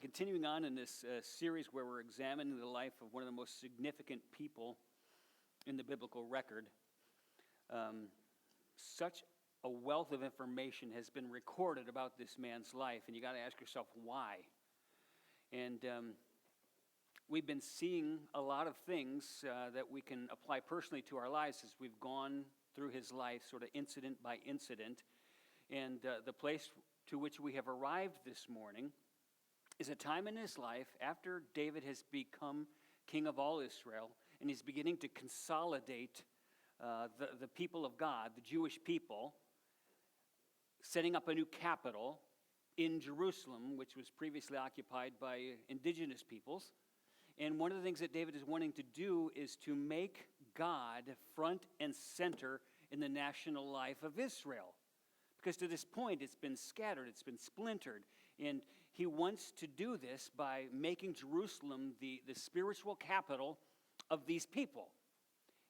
continuing on in this series where we're examining the life of one of the most significant people in the biblical record. Such a wealth of information has been recorded about this man's life, and you got to ask yourself why. And we've been seeing a lot of things that we can apply personally to our lives as we've gone through his life, sort of incident by incident. And the place to which we have arrived this morning is a time in his life after David has become king of all Israel, and he's beginning to consolidate the people of God, the Jewish people, setting up a new capital in Jerusalem, which was previously occupied by indigenous peoples. And one of the things that David is wanting to do is to make God front and center in the national life of Israel. Because to this point, it's been scattered, it's been splintered. And he wants to do this by making Jerusalem the spiritual capital of these people.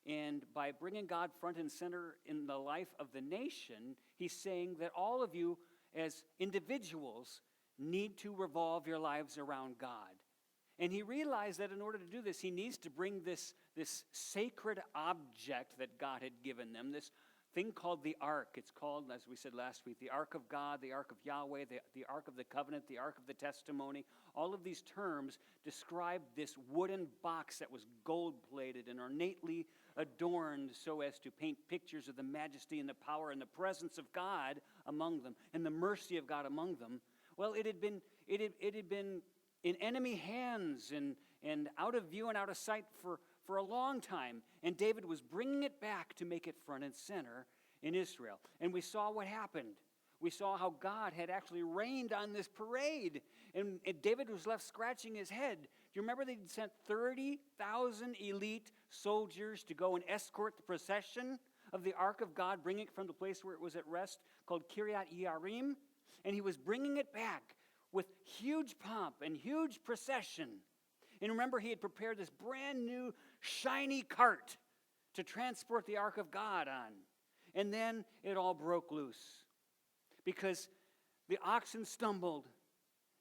And by bringing God front and center in the life of the nation, he's saying that all of you as individuals need to revolve your lives around God. And he realized that in order to do this, he needs to bring this sacred object that God had given them, this thing called the Ark. It's called, as we said last week, the Ark of God, the Ark of Yahweh, the Ark of the Covenant, the Ark of the Testimony. All of these terms describe this wooden box that was gold-plated and ornately adorned so as to paint pictures of the majesty and the power and the presence of God among them and the mercy of God among them. Well, it had been in enemy hands and out of view and out of sight for a long time, and David was bringing it back to make it front and center in Israel. And we saw what happened. We saw how God had actually rained on this parade, and David was left scratching his head. Do you remember they sent 30,000 elite soldiers to go and escort the procession of the Ark of God, bringing it from the place where it was at rest, called Kiryat Yearim? And he was bringing it back with huge pomp and huge procession. And remember, he had prepared this brand new, shiny cart to transport the Ark of God on. And then it all broke loose because the oxen stumbled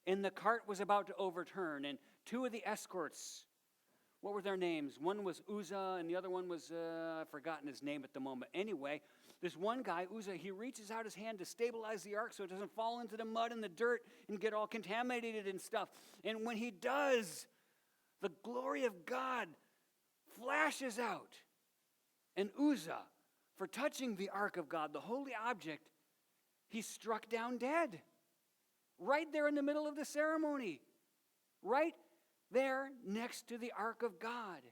and the cart was about to overturn. And two of the escorts, what were their names? One was Uzzah and the other one was, I've forgotten his name at the moment. Anyway, this one guy, Uzzah, he reaches out his hand to stabilize the ark so it doesn't fall into the mud and the dirt and get all contaminated and stuff. And when he does, the glory of God flashes out. And Uzzah, for touching the ark of God, the holy object, he's struck down dead. Right there in the middle of the ceremony. Right there next to the ark of God.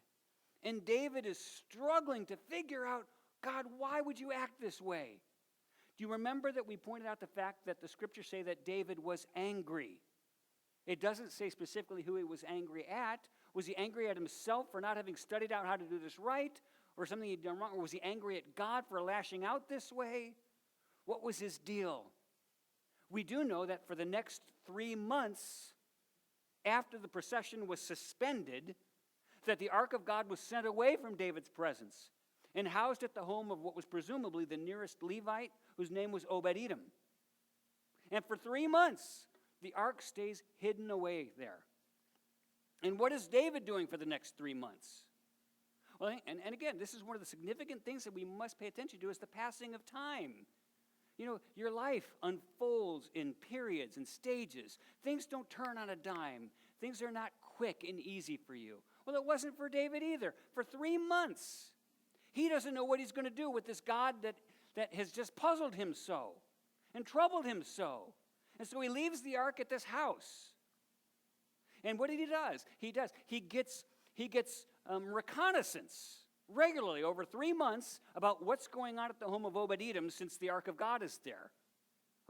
And David is struggling to figure out, God, why would you act this way? Do you remember that we pointed out the fact that the scriptures say that David was angry? It doesn't say specifically who he was angry at. Was he angry at himself for not having studied out how to do this right? Or something he'd done wrong? Or was he angry at God for lashing out this way? What was his deal? We do know that for the next 3 months after the procession was suspended, that the Ark of God was sent away from David's presence and housed at the home of what was presumably the nearest Levite, whose name was Obed-Edom. And for 3 months, the ark stays hidden away there. And what is David doing for the next 3 months? Well, and again, this is one of the significant things that we must pay attention to is the passing of time. You know, your life unfolds in periods and stages. Things don't turn on a dime. Things are not quick and easy for you. Well, it wasn't for David either. For 3 months, he doesn't know what he's going to do with this God that has just puzzled him so and troubled him so. And so he leaves the ark at this house. And what he does? He gets reconnaissance regularly over 3 months about what's going on at the home of Obed-Edom since the Ark of God is there.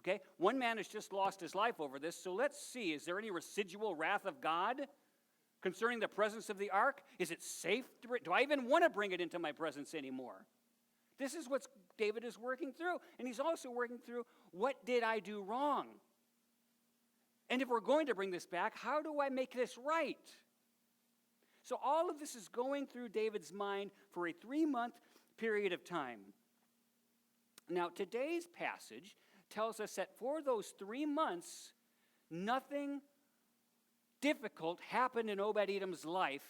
Okay? One man has just lost his life over this, so let's see. Is there any residual wrath of God concerning the presence of the ark? Is it safe? Do I even want to bring it into my presence anymore? This is what David is working through. And he's also working through, what did I do wrong? And if we're going to bring this back, how do I make this right? So all of this is going through David's mind for a 3-month period of time. Now, today's passage tells us that for those 3 months, nothing difficult happened in Obed-Edom's life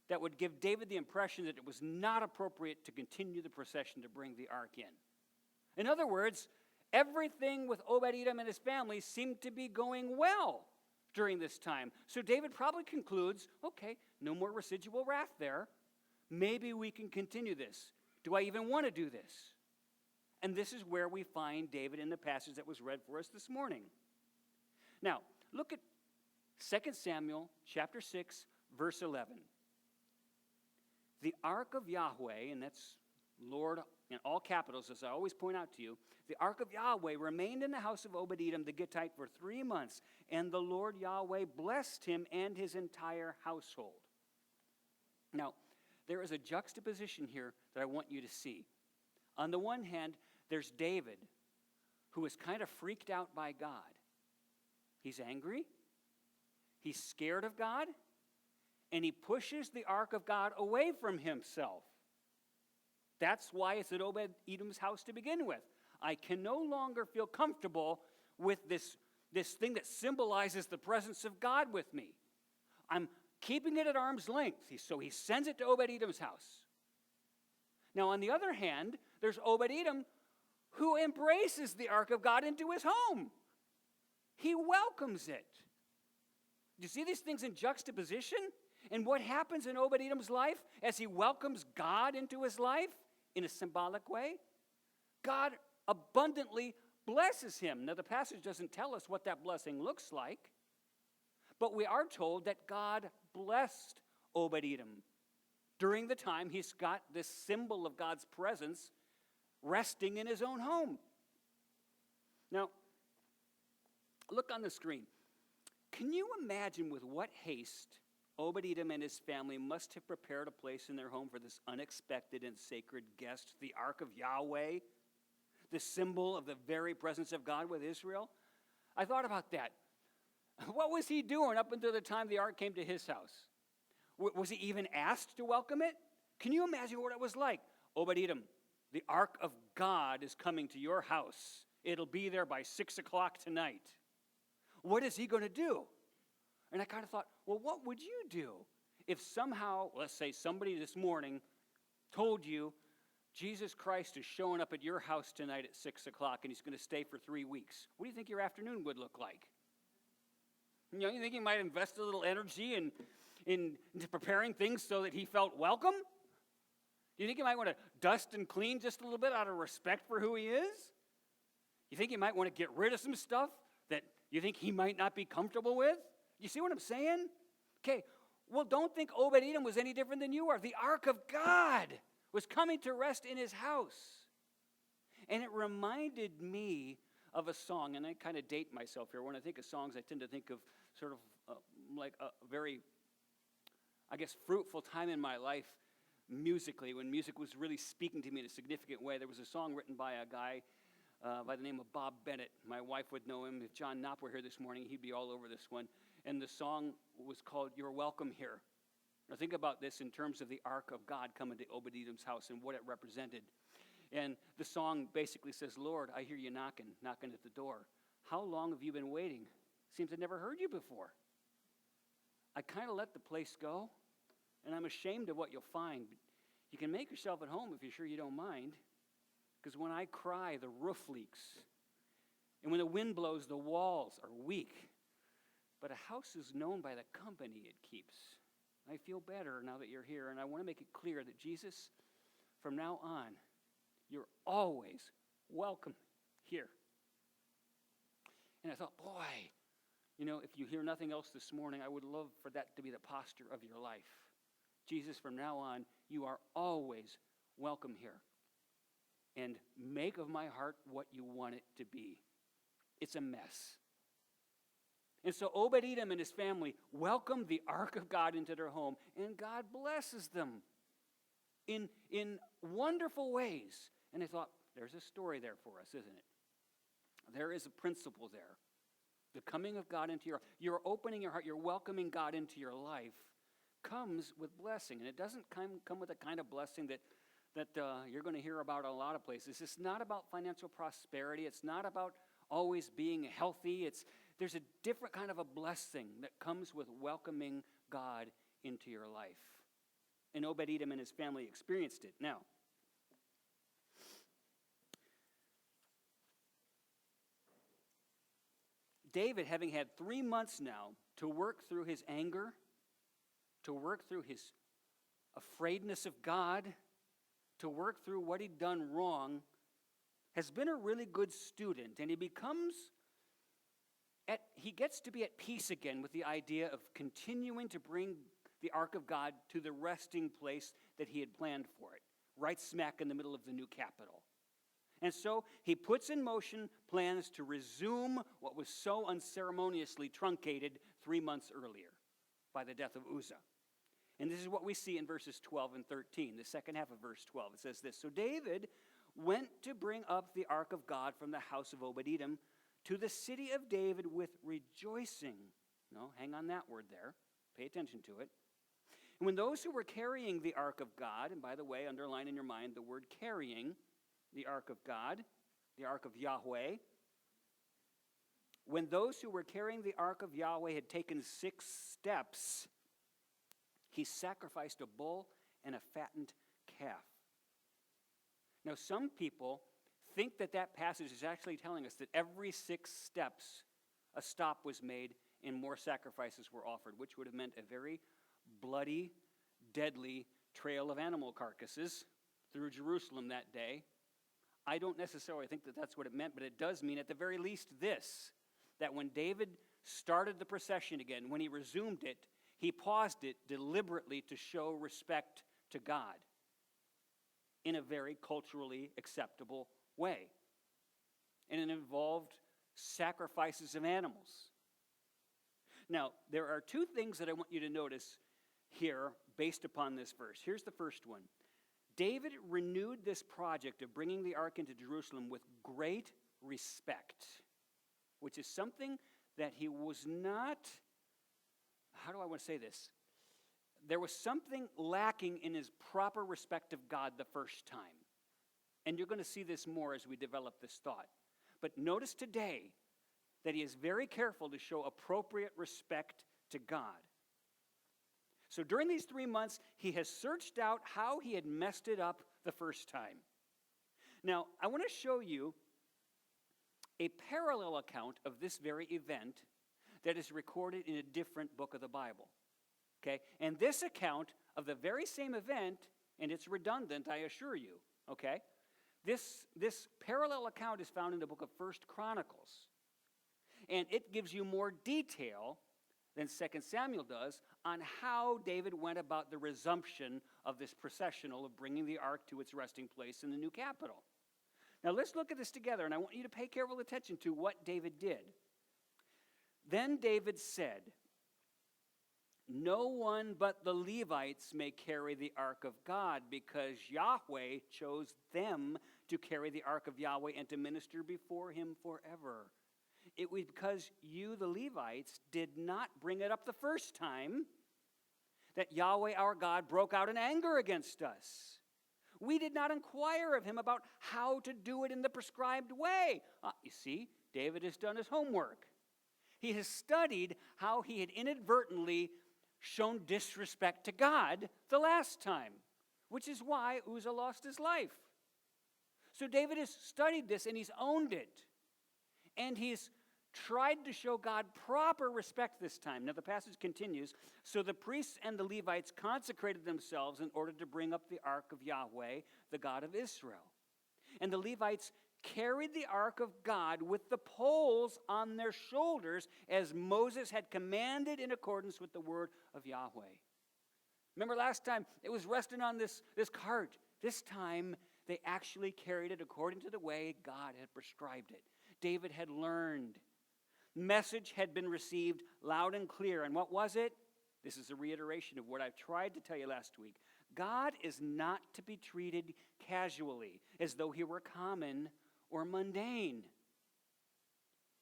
that would give David the impression that it was not appropriate to continue the procession to bring the ark in. In other words, everything with Obed-Edom and his family seemed to be going well during this time. So David probably concludes, okay, no more residual wrath there. Maybe we can continue this. Do I even want to do this? And this is where we find David in the passage that was read for us this morning. Now, look at 2 Samuel chapter 6, verse 11. The ark of Yahweh, and that's Lord in all capitals, as I always point out to you, the ark of Yahweh remained in the house of Obed-Edom the Gittite for 3 months, and the Lord Yahweh blessed him and his entire household. Now, there is a juxtaposition here that I want you to see. On the one hand, there's David, who is kind of freaked out by God. He's angry, he's scared of God, and he pushes the ark of God away from himself. That's why it's at Obed-Edom's house to begin with. I can no longer feel comfortable with this thing that symbolizes the presence of God with me. I'm keeping it at arm's length. So he sends it to Obed-Edom's house. Now, on the other hand, there's Obed-Edom who embraces the ark of God into his home. He welcomes it. Do you see these things in juxtaposition? And what happens in Obed-Edom's life as he welcomes God into his life in a symbolic way? God abundantly blesses him. Now, the passage doesn't tell us what that blessing looks like, but we are told that God blessed Obed-Edom during the time he's got this symbol of God's presence resting in his own home. Now, look on the screen. Can you imagine with what haste Obed-Edom and his family must have prepared a place in their home for this unexpected and sacred guest, the Ark of Yahweh, the symbol of the very presence of God with Israel? I thought about that. What was he doing up until the time the ark came to his house? Was he even asked to welcome it? Can you imagine what it was like? Obed-Edom, the ark of God is coming to your house. It'll be there by 6 o'clock tonight. What is he going to do? And I kind of thought, well, what would you do if somehow, let's say somebody this morning told you Jesus Christ is showing up at your house tonight at 6 o'clock and he's going to stay for 3 weeks? What do you think your afternoon would look like? You think you might invest a little energy into preparing things so that he felt welcome? Do you think you might want to dust and clean just a little bit out of respect for who he is? You think you might want to get rid of some stuff that you think he might not be comfortable with? You see what I'm saying? Okay, well, don't think Obed-Edom was any different than you are. The ark of God was coming to rest in his house. And it reminded me of a song, and I kind of date myself here. When I think of songs, I tend to think of sort of like a very, I guess, fruitful time in my life musically, when music was really speaking to me in a significant way. There was a song written by a guy by the name of Bob Bennett. My wife would know him. If John Knopp were here this morning, he'd be all over this one. And the song was called You're Welcome Here. Now think about this in terms of the ark of God coming to Obed-Edom's house and what it represented. And the song basically says, Lord, I hear you knocking at the door. How long have you been waiting? Seems I've never heard you before. I kind of let the place go, and I'm ashamed of what you'll find. You can make yourself at home if you're sure you don't mind, because when I cry, the roof leaks. And when the wind blows, the walls are weak. But a house is known by the company it keeps. I feel better now that you're here, and I want to make it clear that Jesus, from now on, you're always welcome here. And I thought, boy, if you hear nothing else this morning, I would love for that to be the posture of your life. Jesus, from now on, you are always welcome here. And make of my heart what you want it to be. It's a mess. And so Obed-Edom and his family welcomed the ark of God into their home, and God blesses them in wonderful ways. And I thought, there's a story there for us, isn't it? There is a principle there. The coming of God into you're opening your heart, you're welcoming God into your life, comes with blessing. And it doesn't come with a kind of blessing that you're going to hear about a lot of places. It's not about financial prosperity. It's not about always being healthy. There's a different kind of a blessing that comes with welcoming God into your life. And Obed-Edom and his family experienced it. Now, David, having had 3 months now to work through his anger, to work through his afraidness of God, to work through what he'd done wrong, has been a really good student. And he gets to be at peace again with the idea of continuing to bring the ark of God to the resting place that he had planned for it, right smack in the middle of the new capital. And so he puts in motion plans to resume what was so unceremoniously truncated 3 months earlier by the death of Uzzah. And this is what we see in verses 12 and 13, the second half of verse 12. It says this: So David went to bring up the ark of God from the house of Obed-Edom to the city of David with rejoicing. No, hang on that word there. Pay attention to it. And when those who were carrying the ark of God, and by the way, underline in your mind the word carrying, the ark of God, the ark of Yahweh. When those who were carrying the ark of Yahweh had taken 6 steps, he sacrificed a bull and a fattened calf. Now, some people think that that passage is actually telling us that every 6 steps a stop was made and more sacrifices were offered, which would have meant a very bloody, deadly trail of animal carcasses through Jerusalem that day. I don't necessarily think that that's what it meant, but it does mean at the very least this, that when David started the procession again, when he resumed it, he paused it deliberately to show respect to God in a very culturally acceptable way. And it involved sacrifices of animals. Now, there are 2 things that I want you to notice here based upon this verse. Here's the first one. David renewed this project of bringing the ark into Jerusalem with great respect, which is something that he was not, how do I want to say this? There was something lacking in his proper respect of God the first time. And you're going to see this more as we develop this thought. But notice today that he is very careful to show appropriate respect to God. So during these 3 months, he has searched out how he had messed it up the first time. Now, I want to show you a parallel account of this very event that is recorded in a different book of the Bible. Okay? And this account of the very same event, and it's redundant, I assure you, okay? This parallel account is found in the book of 1 Chronicles. And it gives you more detail than 2 Samuel does on how David went about the resumption of this processional of bringing the ark to its resting place in the new capital. Now let's look at this together, and I want you to pay careful attention to what David did. Then David said, "No one but the Levites may carry the ark of God, because Yahweh chose them to carry the ark of Yahweh and to minister before him forever. It was because you, the Levites, did not bring it up the first time that Yahweh our God broke out in anger against us. We did not inquire of him about how to do it in the prescribed way." You see, David has done his homework. He has studied how he had inadvertently shown disrespect to God the last time, which is why Uzzah lost his life. So David has studied this and he's owned it. And he's tried to show God proper respect this time. Now the passage continues. So the priests and the Levites consecrated themselves in order to bring up the ark of Yahweh, the God of Israel. And the Levites carried the ark of God with the poles on their shoulders, as Moses had commanded in accordance with the word of Yahweh. Remember last time it was resting on this cart. This time they actually carried it according to the way God had prescribed it. David had learned. Message had been received loud and clear. And what was it? This is a reiteration of what I've tried to tell you last week. God is not to be treated casually, as though he were common or mundane.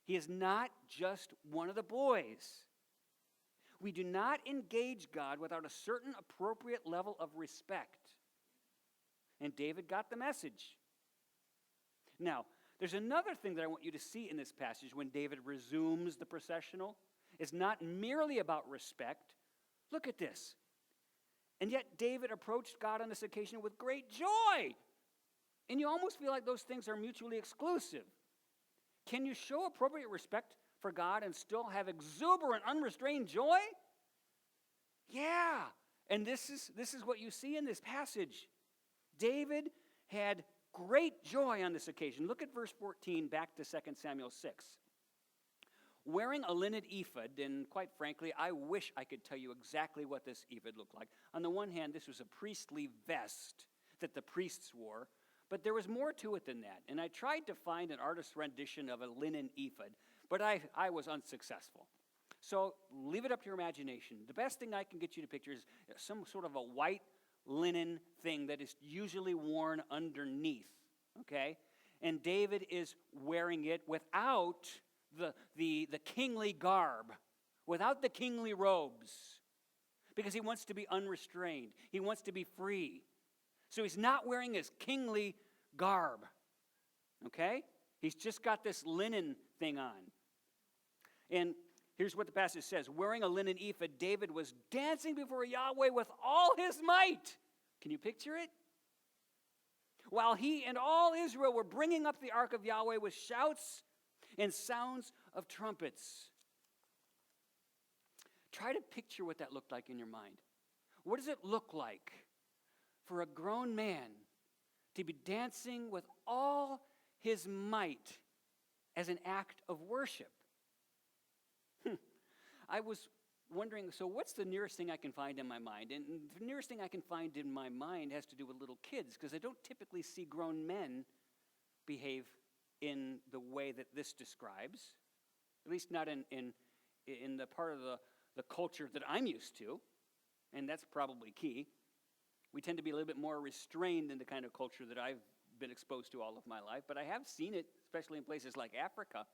He is not just one of the boys. We do not engage God without a certain appropriate level of respect. And David got the message. Now, There's another thing that I want you to see in this passage when David resumes the processional. It's not merely about respect. Look at this. And yet David approached God on this occasion with great joy. And you almost feel like those things are mutually exclusive. Can you show appropriate respect for God and still have exuberant, unrestrained joy? Yeah. And this is what you see in this passage. David had great joy on this occasion. Look at verse 14, back to 2 Samuel 6. Wearing a linen ephod, and quite frankly, I wish I could tell you exactly what this ephod looked like. On the one hand, this was a priestly vest that the priests wore, but there was more to it than that. And I tried to find an artist's rendition of a linen ephod, but I was unsuccessful. So leave it up to your imagination. The best thing I can get you to picture is some sort of a white linen thing that is usually worn underneath, okay? And David is wearing it without the kingly garb, without the kingly robes, because he wants to be unrestrained. He wants to be free. So he's not wearing his kingly garb, okay? He's just got this linen thing on. And here's what the passage says. Wearing a linen ephod, David was dancing before Yahweh with all his might. Can you picture it? While he and all Israel were bringing up the ark of Yahweh with shouts and sounds of trumpets. Try to picture what that looked like in your mind. What does it look like for a grown man to be dancing with all his might as an act of worship? I was wondering, so what's the nearest thing I can find in my mind? And the nearest thing I can find in my mind has to do with little kids, because I don't typically see grown men behave in the way that this describes, at least not in the part of the culture that I'm used to, and that's probably key. We tend to be a little bit more restrained in the kind of culture that I've been exposed to all of my life, but I have seen it, especially in places like Africa.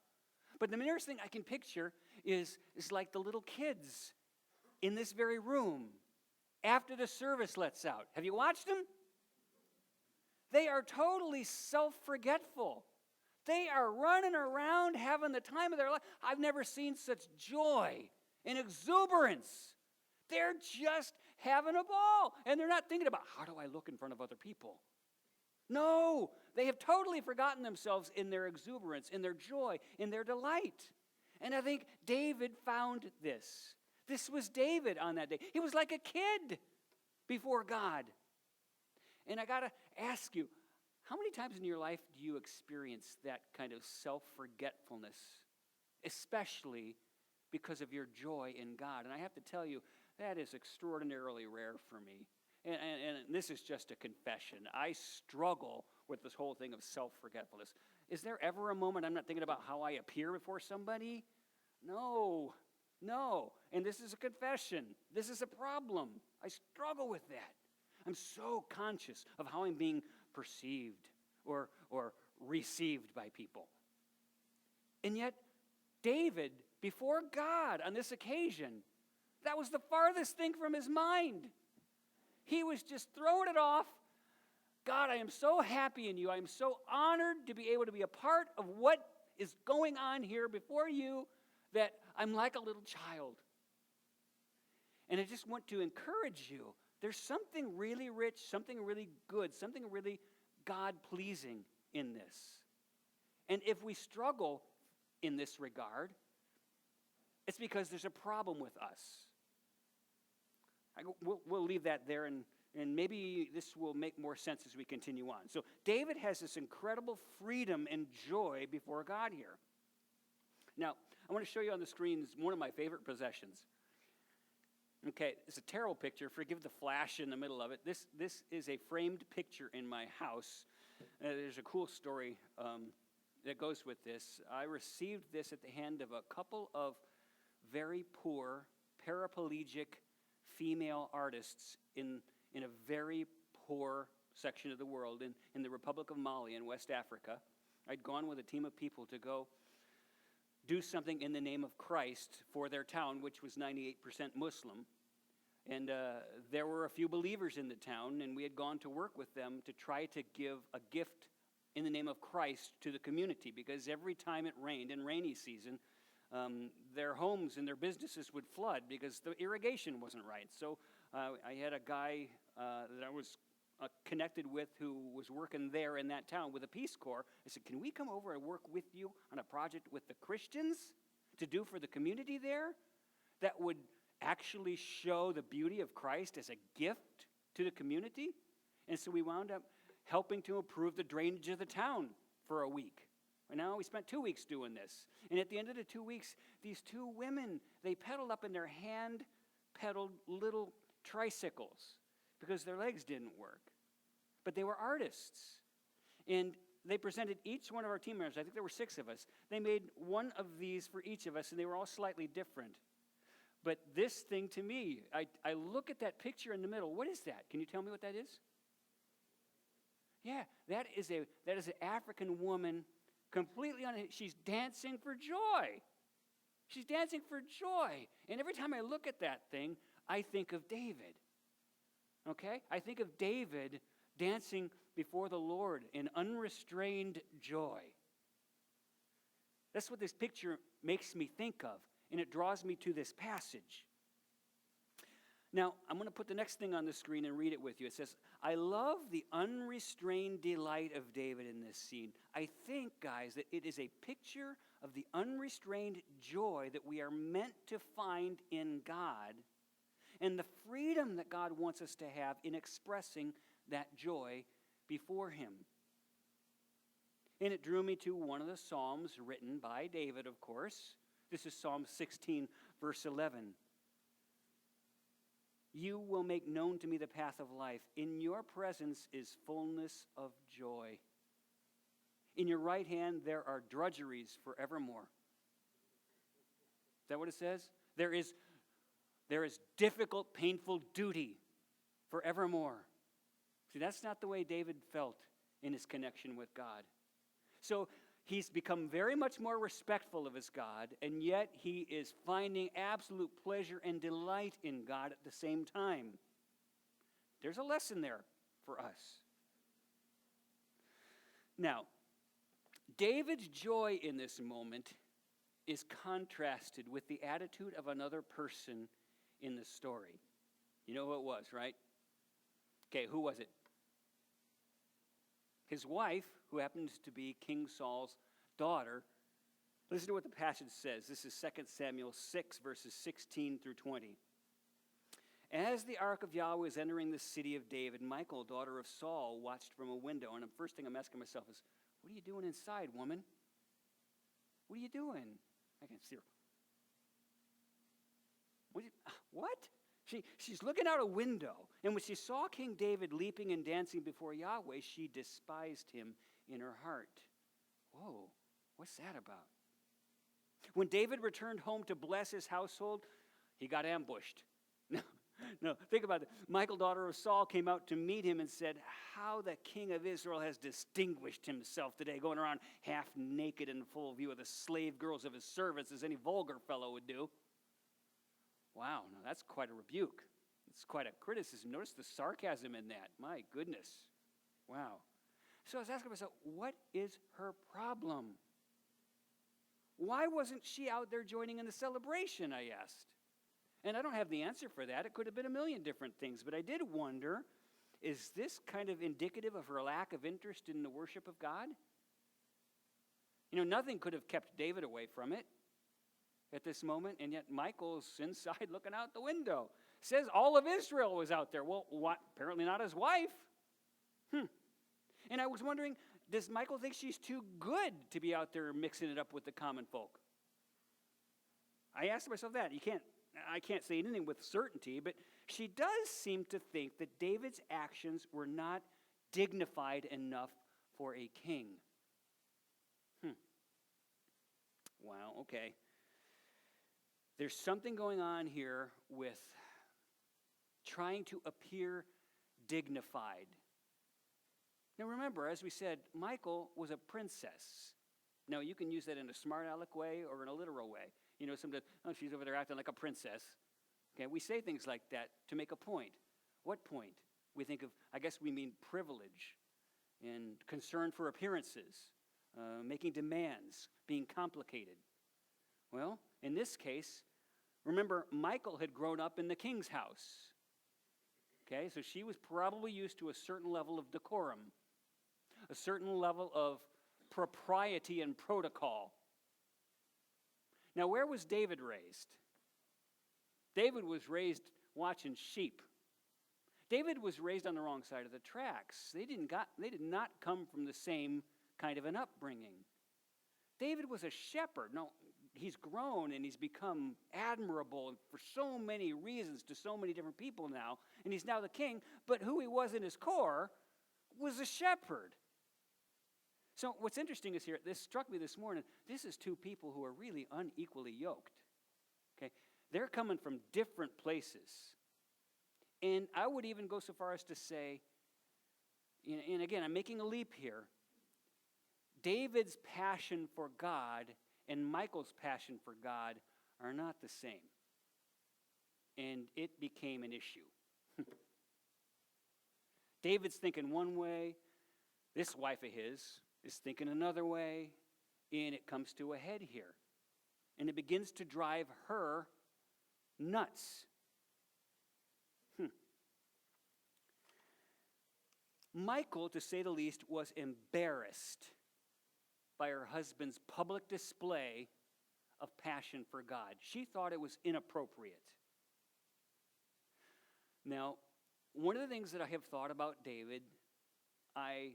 But the nearest thing I can picture is like the little kids in this very room after the service lets out. Have you watched them? They are totally self-forgetful. They are running around having the time of their life. I've never seen such joy and exuberance. They're just having a ball. And they're not thinking about, how do I look in front of other people? No, they have totally forgotten themselves in their exuberance, in their joy, in their delight. And I think David found this. This was David on that day. He was like a kid before God. And I got to ask you, how many times in your life do you experience that kind of self-forgetfulness, especially because of your joy in God? And I have to tell you, that is extraordinarily rare for me. And this is just a confession. I struggle with this whole thing of self-forgetfulness. Is there ever a moment I'm not thinking about how I appear before somebody? No. And this is a confession. This is a problem. I struggle with that. I'm so conscious of how I'm being perceived or received by people. And yet, David, before God on this occasion, that was the farthest thing from his mind. He was just throwing it off. God, I am so happy in you. I am so honored to be able to be a part of what is going on here before you, that I'm like a little child. And I just want to encourage you. There's something really rich, something really good, something really God-pleasing in this. And if we struggle in this regard, it's because there's a problem with us. We'll leave that there, and maybe this will make more sense as we continue on. So David has this incredible freedom and joy before God here. Now, I want to show you on the screen one of my favorite possessions. Okay, it's a terrible picture. Forgive the flash in the middle of it. This is a framed picture in my house. There's a cool story that goes with this. I received this at the hand of a couple of very poor paraplegic female artists in a very poor section of the world, in the Republic of Mali in West Africa. I'd gone with a team of people to go do something in the name of Christ for their town, which was 98% Muslim. And there were a few believers in the town, and we had gone to work with them to try to give a gift in the name of Christ to the community, because every time it rained in rainy season, their homes and their businesses would flood because the irrigation wasn't right. So I had a guy that I was connected with who was working there in that town with the Peace Corps. I said, can we come over and work with you on a project with the Christians to do for the community there that would actually show the beauty of Christ as a gift to the community? And so we wound up helping to improve the drainage of the town for a week. And now we spent 2 weeks doing this. And at the end of the 2 weeks, these two women, they pedaled up in their hand-pedaled little tricycles because their legs didn't work. But they were artists. And they presented each one of our team members, I think there were 6 of us, they made one of these for each of us, and they were all slightly different. But this thing to me, I look at that picture in the middle. What is that? Can you tell me what that is? Yeah, that is an African woman, completely she's dancing for joy. She's dancing for joy. And every time I look at that thing, I think of David. Okay? I think of David dancing before the Lord in unrestrained joy. That's what this picture makes me think of, and it draws me to this passage. Now, I'm going to put the next thing on the screen and read it with you. It says, I love the unrestrained delight of David in this scene. I think, guys, that it is a picture of the unrestrained joy that we are meant to find in God and the freedom that God wants us to have in expressing that joy before him. And it drew me to one of the Psalms written by David, of course. This is Psalm 16, verse 11. You will make known to me the path of life. In your presence is fullness of joy. In your right hand there are drudgeries forevermore. Is that what it says? There is difficult, painful duty forevermore. See, that's not the way David felt in his connection with God. So he's become very much more respectful of his God, and yet he is finding absolute pleasure and delight in God at the same time. There's a lesson there for us. Now, David's joy in this moment is contrasted with the attitude of another person in the story. You know who it was, right? Okay, who was it? His wife, who happens to be King Saul's daughter. Listen to what the passage says. This is 2 Samuel 6, verses 16 through 20. As the ark of Yahweh was entering the city of David, Michal, daughter of Saul, watched from a window. And the first thing I'm asking myself is, what are you doing inside, woman? What are you doing? I can see her. What? She's looking out a window, and when she saw King David leaping and dancing before Yahweh, she despised him in her heart. Whoa, what's that about? When David returned home to bless his household, he got ambushed. No, think about it. Michal, daughter of Saul, came out to meet him and said, how the king of Israel has distinguished himself today, going around half naked in full view of the slave girls of his servants, as any vulgar fellow would do. Wow, now that's quite a rebuke. It's quite a criticism. Notice the sarcasm in that. My goodness. Wow. So I was asking myself, what is her problem? Why wasn't she out there joining in the celebration, I asked. And I don't have the answer for that. It could have been a million different things. But I did wonder, is this kind of indicative of her lack of interest in the worship of God? You know, nothing could have kept David away from it at this moment, and yet Michal's inside looking out the window. Says all of Israel was out there. Well, what? Apparently not his wife. And I was wondering, does Michal think she's too good to be out there mixing it up with the common folk? I asked myself that. I can't say anything with certainty, but she does seem to think that David's actions were not dignified enough for a king. Wow, okay. There's something going on here with trying to appear dignified. Now remember, as we said, Michal was a princess. Now you can use that in a smart aleck way or in a literal way. You know, sometimes, oh, she's over there acting like a princess. Okay, we say things like that to make a point. What point? We think of, I guess we mean privilege. and concern for appearances, making demands, being complicated. Well, in this case, remember, Michal had grown up in the king's house. Okay, so she was probably used to a certain level of decorum, a certain level of propriety and protocol. Now, where was David raised? David was raised watching sheep. David was raised on the wrong side of the tracks. They did not come from the same kind of an upbringing. David was a shepherd. No, he's grown and he's become admirable for so many reasons to so many different people now, and he's now the king, but who he was in his core was a shepherd. So what's interesting is here, this struck me this morning, this is two people who are really unequally yoked. Okay, they're coming from different places. And I would even go so far as to say, and again, I'm making a leap here, David's passion for God and Michal's passion for God are not the same. And it became an issue. David's thinking one way, this wife of his is thinking another way, and it comes to a head here. And it begins to drive her nuts. Michal, to say the least, was embarrassed by her husband's public display of passion for God. She thought it was inappropriate. Now, one of the things that I have thought about David, I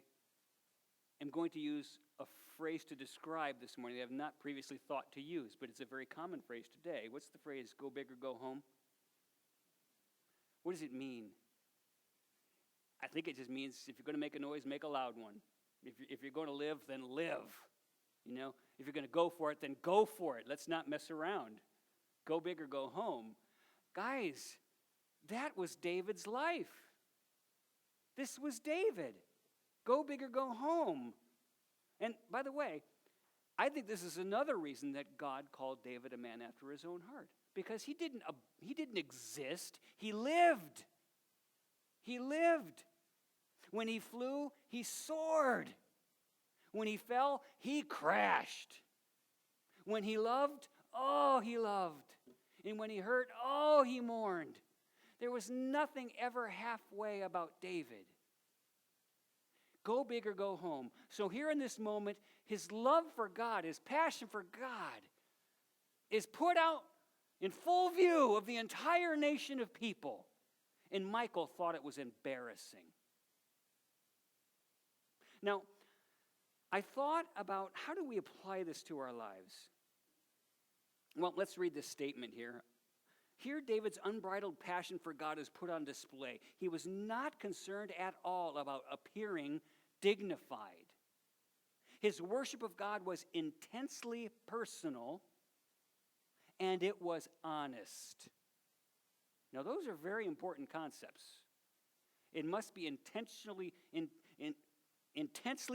am going to use a phrase to describe this morning that I have not previously thought to use, but it's a very common phrase today. What's the phrase, go big or go home? What does it mean? I think it just means if you're going to make a noise, make a loud one. If you're going to live, then live. You know, if you're going to go for it, then go for it. Let's not mess around. Go big or go home. Guys, that was David's life. This was David. Go big or go home. And by the way, I think this is another reason that God called David a man after his own heart. Because he didn't exist. He lived. He lived. When he flew, he soared. When he fell, he crashed. When he loved, oh, he loved. And when he hurt, oh, he mourned. There was nothing ever halfway about David. Go big or go home. So here in this moment, his love for God, his passion for God, is put out in full view of the entire nation of people. And Michal thought it was embarrassing. Now, I thought about how do we apply this to our lives? Well, let's read this statement here. Here, David's unbridled passion for God is put on display. He was not concerned at all about appearing dignified. His worship of God was intensely personal, and it was honest. Now, those are very important concepts. It must be intensely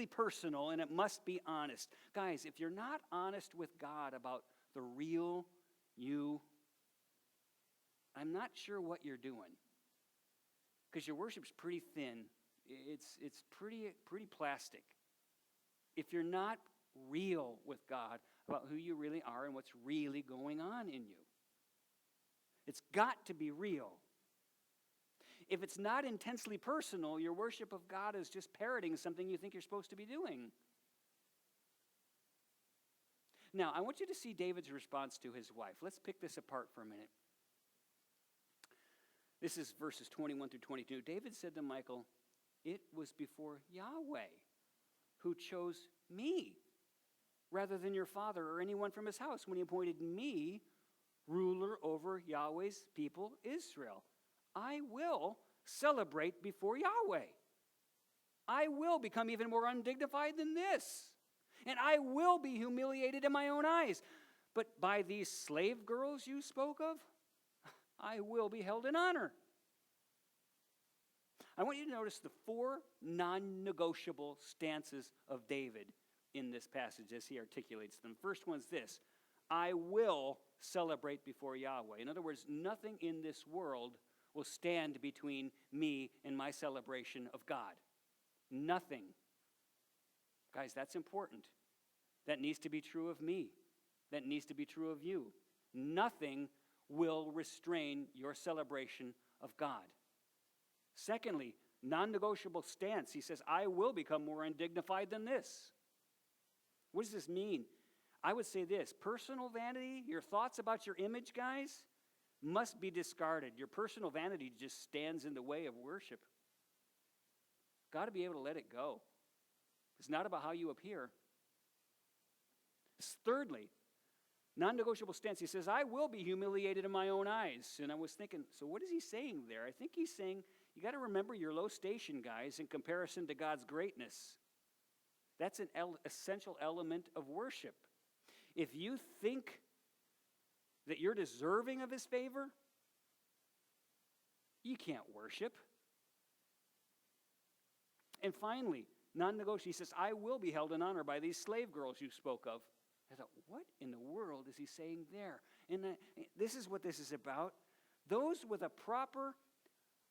personal, and it must be honest. Guys, if you're not honest with God about the real you, I'm not sure what you're doing. Because your worship's pretty thin. It's pretty plastic. If you're not real with God about who you really are and what's really going on in you. It's got to be real. If it's not intensely personal, your worship of God is just parroting something you think you're supposed to be doing. Now, I want you to see David's response to his wife. Let's pick this apart for a minute. This is verses 21 through 22. David said to Michal, "It was before Yahweh who chose me rather than your father or anyone from his house when he appointed me ruler over Yahweh's people Israel. I will celebrate before Yahweh. I will become even more undignified than this. And I will be humiliated in my own eyes. But by these slave girls you spoke of, I will be held in honor." I want you to notice the 4 non-negotiable stances of David in this passage as he articulates them. First one's this: I will celebrate before Yahweh. In other words, nothing in this world will stand between me and my celebration of God. Nothing. Guys, that's important. That needs to be true of me. That needs to be true of you. Nothing will restrain your celebration of God. Secondly, non-negotiable stance. He says, I will become more undignified than this. What does this mean? I would say this: personal vanity, your thoughts about your image, guys, must be discarded. Your personal vanity just stands in the way of worship. Got to be able to let it go. It's not about how you appear. Thirdly, non-negotiable stance. He says, I will be humiliated in my own eyes. And I was thinking, so what is he saying there? I think he's saying, you got to remember your low station, guys, in comparison to God's greatness. That's an essential element of worship. If you think that you're deserving of his favor, you can't worship. And finally, non-negotiable, he says, I will be held in honor by these slave girls you spoke of. I thought, what in the world is he saying there? And this is what this is about. Those with a proper,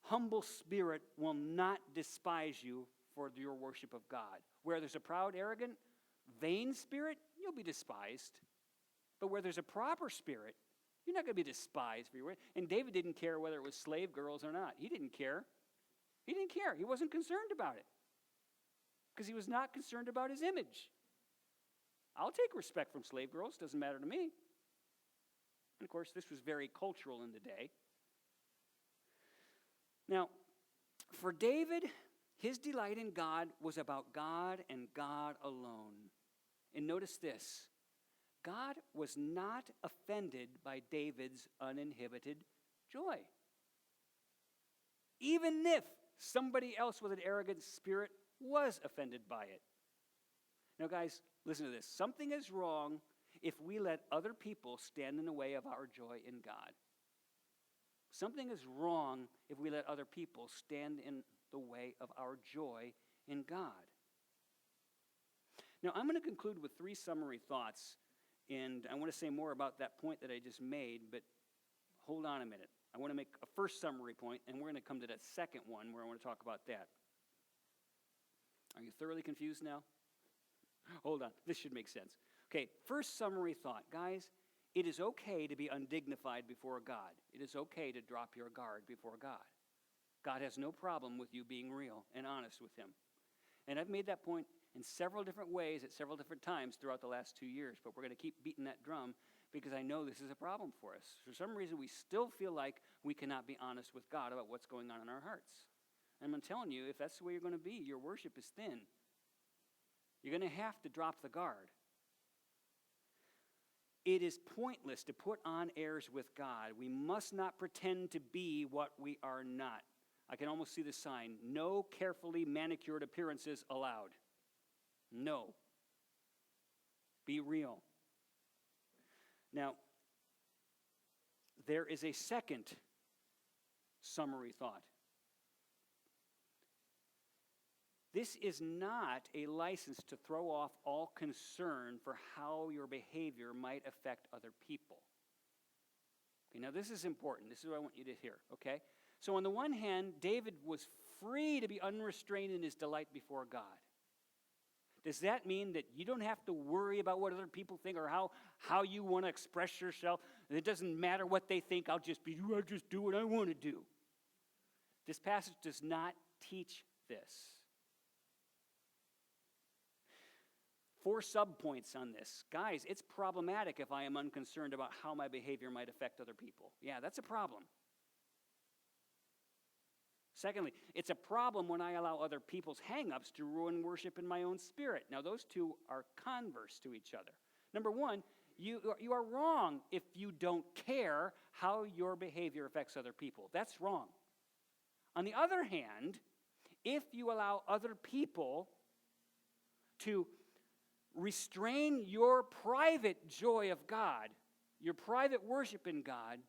humble spirit will not despise you for your worship of God. Where there's a proud, arrogant, vain spirit, you'll be despised. But where there's a proper spirit, you're not going to be despised for your worship. And David didn't care whether it was slave girls or not. He didn't care. He didn't care. He wasn't concerned about it. Because he was not concerned about his image. I'll take respect from slave girls. Doesn't matter to me. And of course, this was very cultural in the day. Now, for David, his delight in God was about God and God alone. And notice this: God was not offended by David's uninhibited joy. Even if somebody else with an arrogant spirit was offended by it. Now, guys, listen to this. Something is wrong if we let other people stand in the way of our joy in God. Something is wrong if we let other people stand in the way of our joy in God. Now, I'm going to conclude with 3 summary thoughts, and I want to say more about that point that I just made, but hold on a minute. I want to make a first summary point, and we're going to come to that second one where I want to talk about that. Are you thoroughly confused now? Hold on. This should make sense. Okay, first summary thought. Guys, it is okay to be undignified before God. It is okay to drop your guard before God. God has no problem with you being real and honest with him. And I've made that point in several different ways at several different times throughout the last 2 years, but we're going to keep beating that drum because I know this is a problem for us. For some reason, we still feel like we cannot be honest with God about what's going on in our hearts. And I'm telling you, if that's the way you're going to be, your worship is thin. You're going to have to drop the guard. It is pointless to put on airs with God. We must not pretend to be what we are not. I can almost see the sign, no carefully manicured appearances allowed. No. Be real. Now, there is a second summary thought. This is not a license to throw off all concern for how your behavior might affect other people. Okay, now this is important. This is what I want you to hear, okay? So on the one hand, David was free to be unrestrained in his delight before God. Does that mean that you don't have to worry about what other people think or how you want to express yourself? It doesn't matter what they think. I'll just do what I want to do. This passage does not teach this. 4 subpoints on this. Guys, it's problematic if I am unconcerned about how my behavior might affect other people. Yeah, that's a problem. Secondly, it's a problem when I allow other people's hang-ups to ruin worship in my own spirit. Now, those two are converse to each other. Number one, you are wrong if you don't care how your behavior affects other people. That's wrong. On the other hand, if you allow other people to restrain your private joy of God, your private worship in God,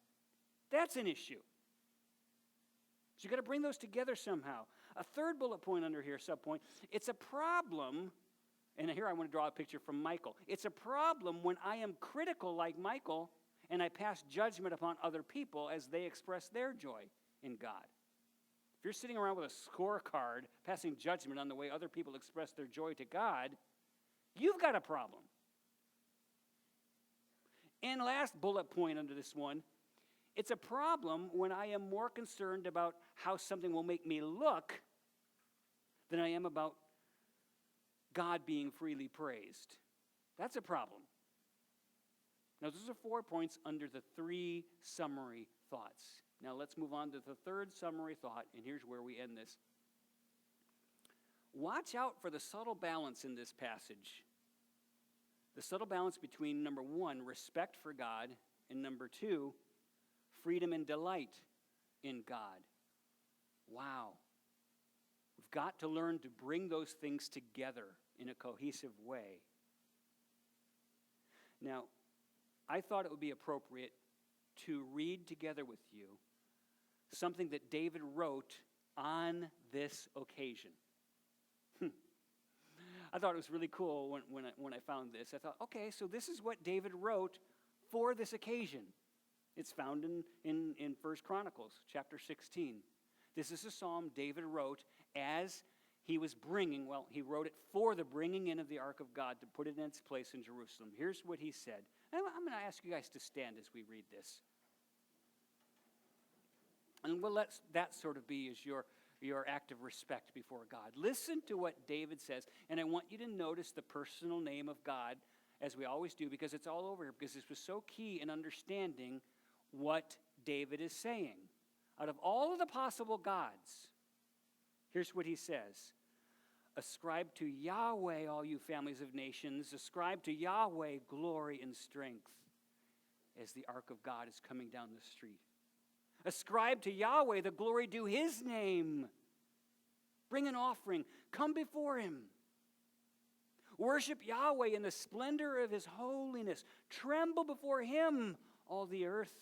that's an issue. So you've got to bring those together somehow. A third bullet point under here, subpoint, it's a problem, and here I want to draw a picture from Michael. It's a problem when I am critical like Michael and I pass judgment upon other people as they express their joy in God. If you're sitting around with a scorecard passing judgment on the way other people express their joy to God, You've got a problem. And last bullet point under this one, it's a problem when I am more concerned about how something will make me look than I am about God being freely praised. That's a problem. Now, those are 4 points under the 3 summary thoughts. Now, let's move on to the 3rd summary thought, and here's where we end this. Watch out for the subtle balance in this passage. The subtle balance between, number 1, respect for God, and number 2, freedom and delight in God. Wow. We've got to learn to bring those things together in a cohesive way. Now, I thought it would be appropriate to read together with you something that David wrote on this occasion. I thought it was really cool when I found this. I thought, okay, so this is what David wrote for this occasion. It's found in 1 Chronicles chapter 16. This is a psalm David wrote as he was he wrote it for the bringing in of the ark of God to put it in its place in Jerusalem. Here's what he said. And I'm going to ask you guys to stand as we read this. And we'll let that sort of be as your act of respect before God. Listen to what David says, and I want you to notice the personal name of God, as we always do, because it's all over here, because this was so key in understanding what David is saying. Out of all of the possible gods, here's what he says. Ascribe to Yahweh, all you families of nations. Ascribe to Yahweh glory and strength as the ark of God is coming down the street. Ascribe to Yahweh the glory due his name. Bring an offering. Come before him. Worship Yahweh in the splendor of his holiness. Tremble before him, all the earth.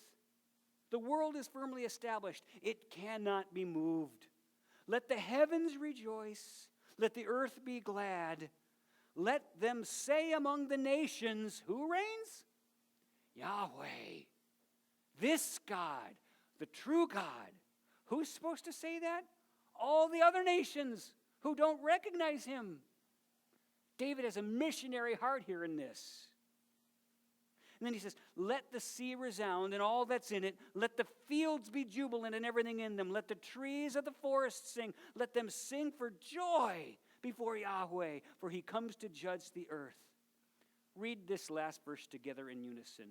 The world is firmly established. It cannot be moved. Let the heavens rejoice. Let the earth be glad. Let them say among the nations, who reigns? Yahweh. This God, the true God. Who's supposed to say that? All the other nations who don't recognize him. David has a missionary heart here in this. And then he says, let the sea resound and all that's in it. Let the fields be jubilant and everything in them. Let the trees of the forest sing. Let them sing for joy before Yahweh, for he comes to judge the earth. Read this last verse together in unison.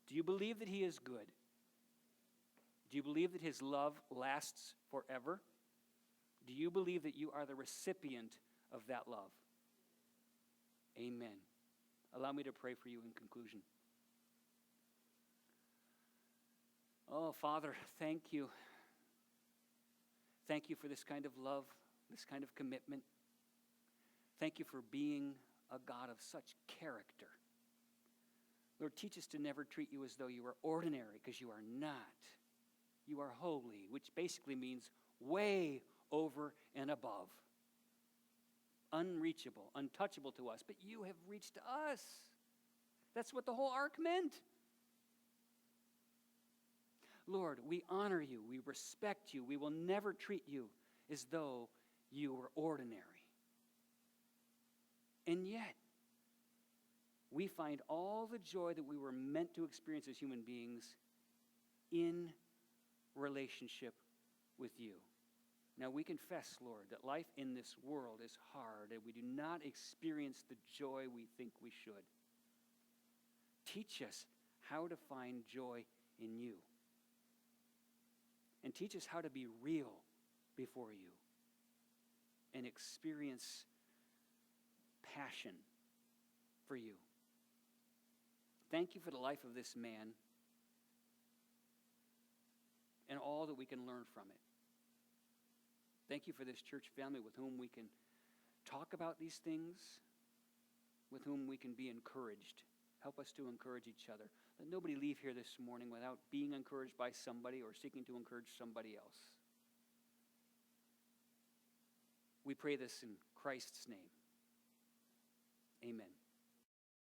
Do you believe that he is good? Do you believe that his love lasts forever? Do you believe that you are the recipient of that love? Amen. Allow me to pray for you in conclusion. Oh, Father, thank you. Thank you for this kind of love, this kind of commitment. Thank you for being a God of such character. Lord, teach us to never treat you as though you are ordinary, because you are not. You are holy, which basically means way over and above. Unreachable, untouchable to us, but you have reached us. That's what the whole ark meant. Lord, we honor you, we respect you, we will never treat you as though you were ordinary. And yet, we find all the joy that we were meant to experience as human beings in relationship with you. Now, we confess, Lord, that life in this world is hard and we do not experience the joy we think we should. Teach us how to find joy in you. And teach us how to be real before you and experience passion for you. Thank you for the life of this man and all that we can learn from it. Thank you for this church family with whom we can talk about these things, with whom we can be encouraged. Help us to encourage each other. Let nobody leave here this morning without being encouraged by somebody or seeking to encourage somebody else. We pray this in Christ's name. Amen.